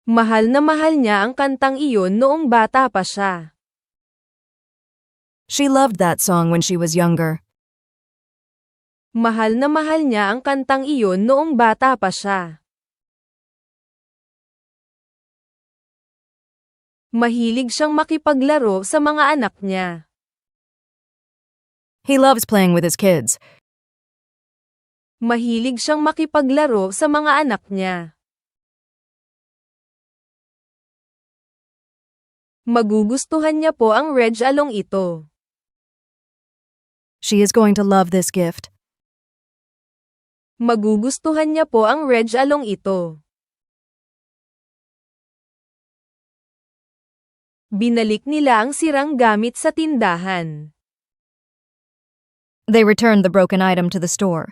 Mahal na mahal niya ang kantang iyon noong bata pa siya. She loved that song when she was younger. Mahal na mahal niya ang kantang iyon noong bata pa siya. Mahilig siyang makipaglaro sa mga anak niya. He loves playing with his kids. Mahilig siyang makipaglaro sa mga anak niya. Magugustuhan niya po ang regalong ito. She is going to love this gift. Magugustuhan niya po ang regalong ito. Binalik nila ang sirang gamit sa tindahan. They returned the broken item to the store.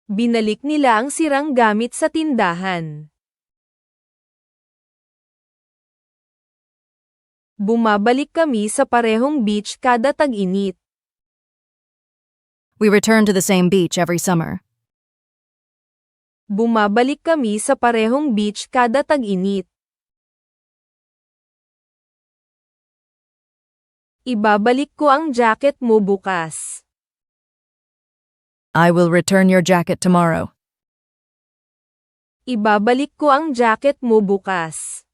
Binalik nila ang sirang gamit sa tindahan. Bumabalik kami sa parehong beach kada tag-init. We return to the same beach every summer. Bumabalik kami sa parehong beach kada tag-init. Ibabalik ko ang jacket mo bukas. I will return your jacket tomorrow. Ibabalik ko ang jacket mo bukas.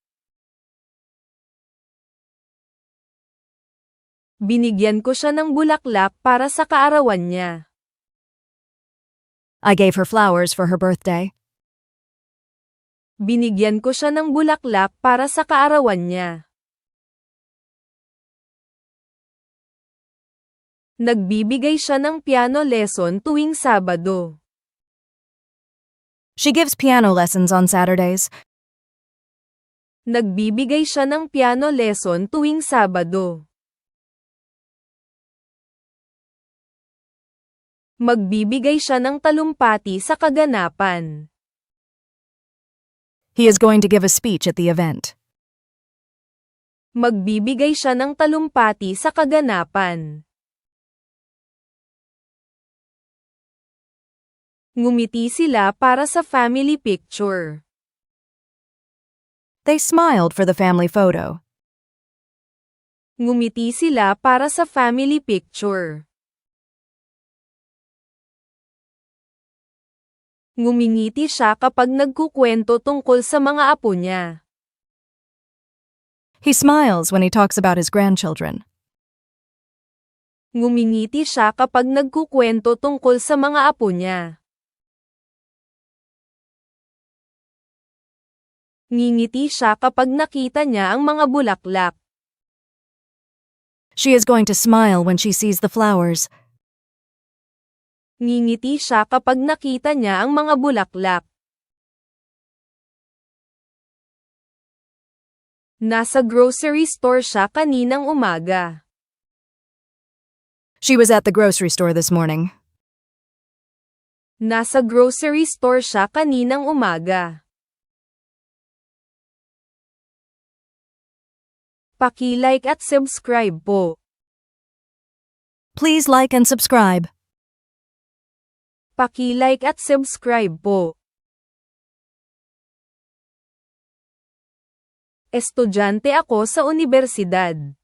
Binigyan ko siya ng bulaklak para sa kaarawan niya. I gave her flowers for her birthday. Binigyan ko siya ng bulaklak para sa kaarawan niya. Nagbibigay siya ng piano lesson tuwing Sabado. She gives piano lessons on Saturdays. Nagbibigay siya ng piano lesson tuwing Sabado. Magbibigay siya ng talumpati sa kaganapan. He is going to give a speech at the event. Magbibigay siya ng talumpati sa kaganapan. Ngumiti sila para sa family picture. They smiled for the family photo. Ngumiti sila para sa family picture. Ngumingiti siya kapag nagkukwento tungkol sa mga apo niya. He smiles when he talks about his grandchildren. Ngumingiti siya kapag nagkukwento tungkol sa mga apo niya. Ngingiti siya kapag nakita niya ang mga bulaklak. She is going to smile when she sees the flowers. Ngingiti siya kapag nakita niya ang mga bulaklak. Nasa grocery store siya kaninang umaga. She was at the grocery store this morning. Nasa grocery store siya kaninang umaga. Paki-like at subscribe po. Please like and subscribe. Paki-like at subscribe po. Estudyante ako sa unibersidad.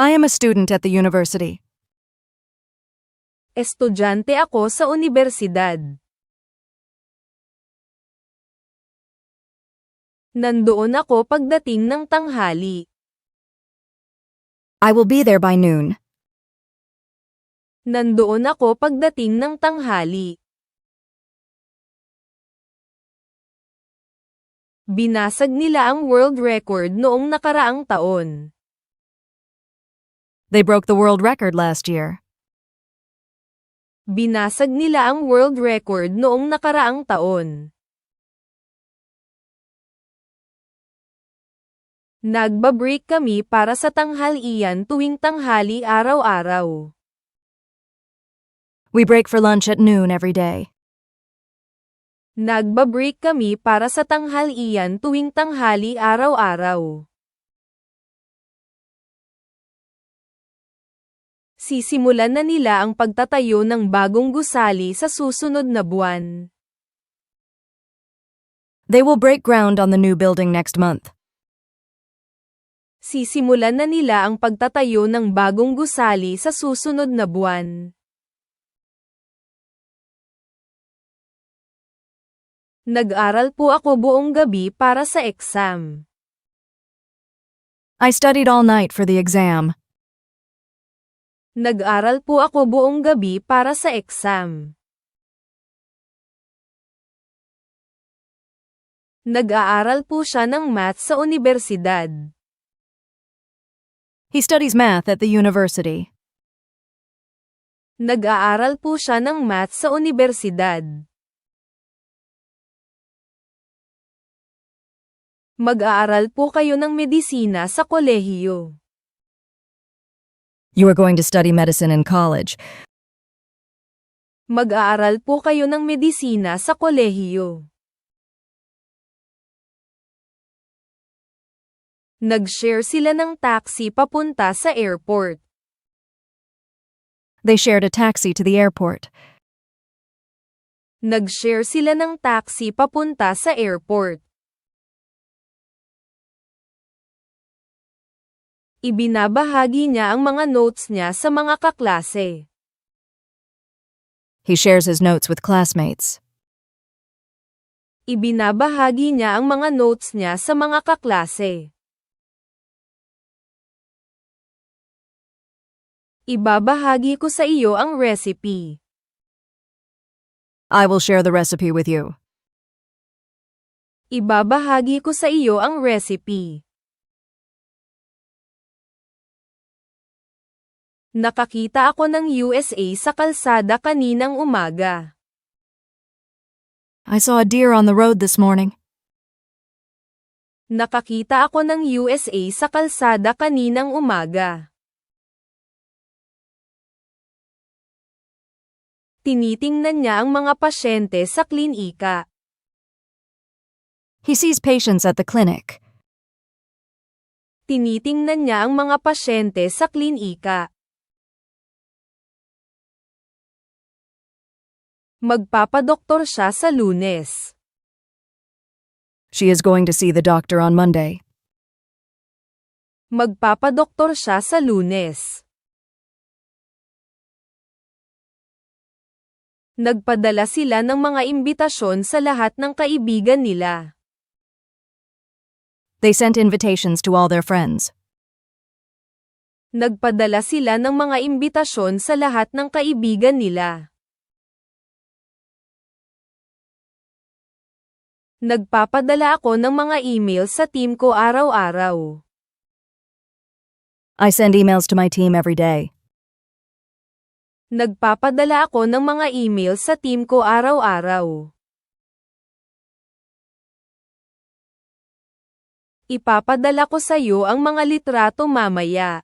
I am a student at the university. Estudyante ako sa unibersidad. Nandoon ako pagdating ng tanghali. I will be there by noon. Nandoon ako pagdating ng tanghali. Binasag nila ang world record noong nakaraang taon. They broke the world record last year. Binasag nila ang world record noong nakaraang taon. Nagba-break kami para sa tanghalian tuwing tanghali araw-araw. We break for lunch at noon every day. Nagba-break kami para sa tanghalian tuwing tanghali araw-araw. Sisimulan na nila ang pagtatayo ng bagong gusali sa susunod na buwan. They will break ground on the new building next month. Sisimulan na nila ang pagtatayo ng bagong gusali sa susunod na buwan. Nag-aral po ako buong gabi para sa exam. I studied all night for the exam. Nag-aral po ako buong gabi para sa exam. Nag-aaral po siya ng math sa universidad. He studies math at the university. Nag-aaral po siya ng math sa universidad. Mag-aaral po kayo ng medisina sa kolehiyo. You are going to study medicine in college. Mag-aaral po kayo ng medisina sa kolehiyo. Nag-share sila ng taxi papunta sa airport. They shared a taxi to the airport. Nag-share sila ng taxi papunta sa airport. Ibinabahagi niya ang mga notes niya sa mga kaklase. He shares his notes with classmates. Ibinabahagi niya ang mga notes niya sa mga kaklase. Ibabahagi ko sa iyo ang recipe. I will share the recipe with you. Ibabahagi ko sa iyo ang recipe. Nakakita ako ng USA sa kalsada kaninang umaga. I saw a deer on the road this morning. Nakakita ako ng USA sa kalsada kaninang umaga. Tinitingnan niya ang mga pasyente sa klinika. He sees patients at the clinic. Tinitingnan niya ang mga pasyente sa klinika. Magpapadoktor siya sa Lunes. She is going to see the doctor on Monday. Magpapadoktor siya sa Lunes. Nagpadala sila ng mga imbitasyon sa lahat ng kaibigan nila. They sent invitations to all their friends. Nagpadala sila ng mga imbitasyon sa lahat ng kaibigan nila. Nagpapadala ako ng mga email sa team ko araw-araw. I send emails to my team every day. Nagpapadala ako ng mga email sa team ko araw-araw. Ipapadala ko sa iyo ang mga litrato mamaya.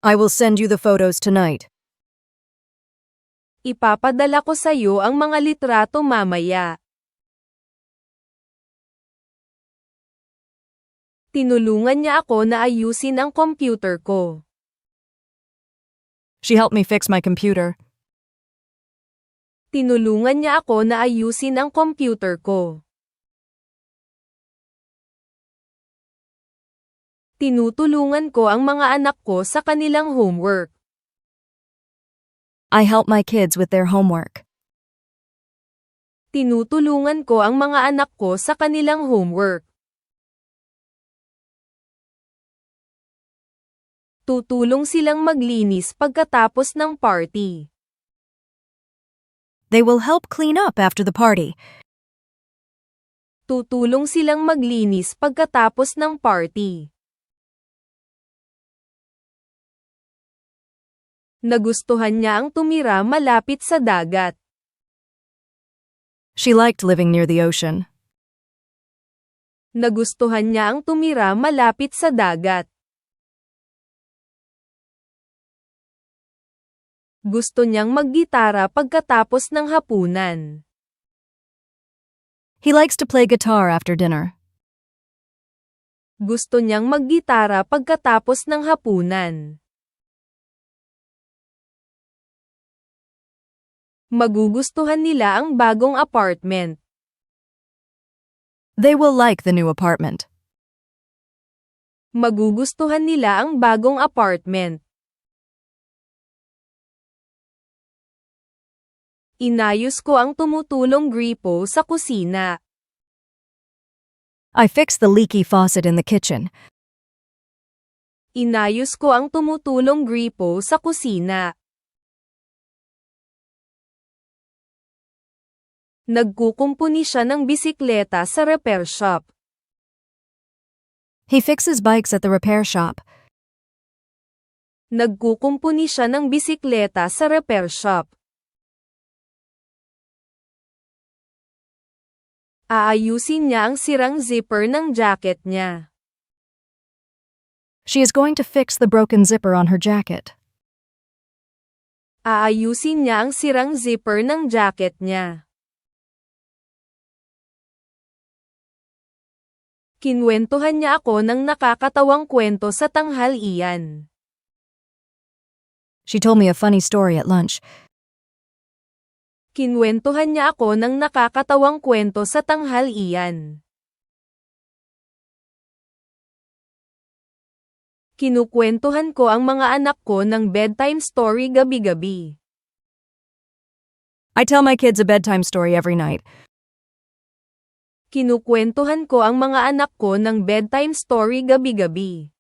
I will send you the photos tonight. Ipapadala ko sa iyo ang mga litrato mamaya. Tinulungan niya ako na ayusin ang computer ko. She helped me fix my computer. Tinulungan niya ako na ayusin ang computer ko. Tinutulungan ko ang mga anak ko sa kanilang homework. I help my kids with their homework. Tinutulungan ko ang mga anak ko sa kanilang homework. Tutulong silang maglinis pagkatapos ng party. They will help clean up after the party. Tutulong silang maglinis pagkatapos ng party. Nagustuhan niya ang tumira malapit sa dagat. She liked living near the ocean. Nagustuhan niya ang tumira malapit sa dagat. Gusto niyang maggitara pagkatapos ng hapunan. He likes to play guitar after dinner. Gusto niyang maggitara pagkatapos ng hapunan. Magugustuhan nila ang bagong apartment. They will like the new apartment. Magugustuhan nila ang bagong apartment. Inayos ko ang tumutulong gripo sa kusina. I fixed the leaky faucet in the kitchen. Inayos ko ang tumutulong gripo sa kusina. Nagkukumpuni siya ng bisikleta sa repair shop. He fixes bikes at the repair shop. Nagkukumpuni siya ng bisikleta sa repair shop. Aayusin niya ang sirang zipper ng jacket niya. She is going to fix the broken zipper on her jacket. Aayusin niya ang sirang zipper ng jacket niya. Kinwentuhan niya ako ng nakakatawang kwento sa tanghalian. She told me a funny story at lunch. Kinwentuhan niya ako ng nakakatawang kwento sa tanghalian. Kinukwentuhan ko ang mga anak ko ng bedtime story gabi-gabi. I tell my kids a bedtime story every night. Kinukwentuhan ko ang mga anak ko ng bedtime story gabi-gabi.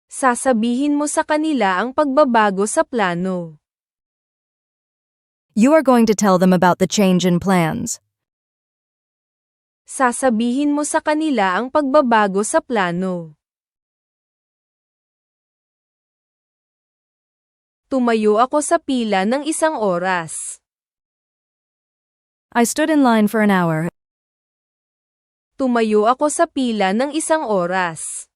Sasabihin mo sa kanila ang pagbabago sa plano. You are going to tell them about the change in plans. Sasabihin mo sa kanila ang pagbabago sa plano. Tumayo ako sa pila ng 1 oras. I stood in line for an hour. Tumayo ako sa pila ng 1 oras.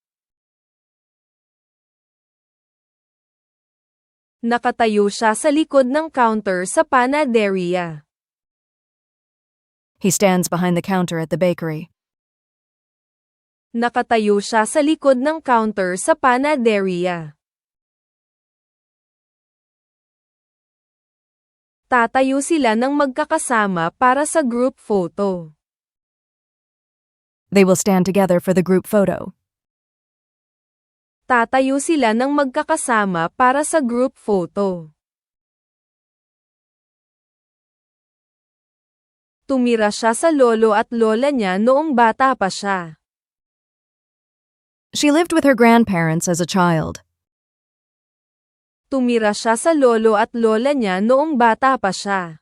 Nakatayo siya sa likod ng counter sa panaderia. He stands behind the counter at the bakery. Nakatayo siya sa likod ng counter sa panaderia. Tatayo sila ng magkakasama para sa group photo. They will stand together for the group photo. Tatayo sila ng magkakasama para sa group photo. Tumira siya sa lolo at lola niya noong bata pa siya. She lived with her grandparents as a child. Tumira siya sa lolo at lola niya noong bata pa siya.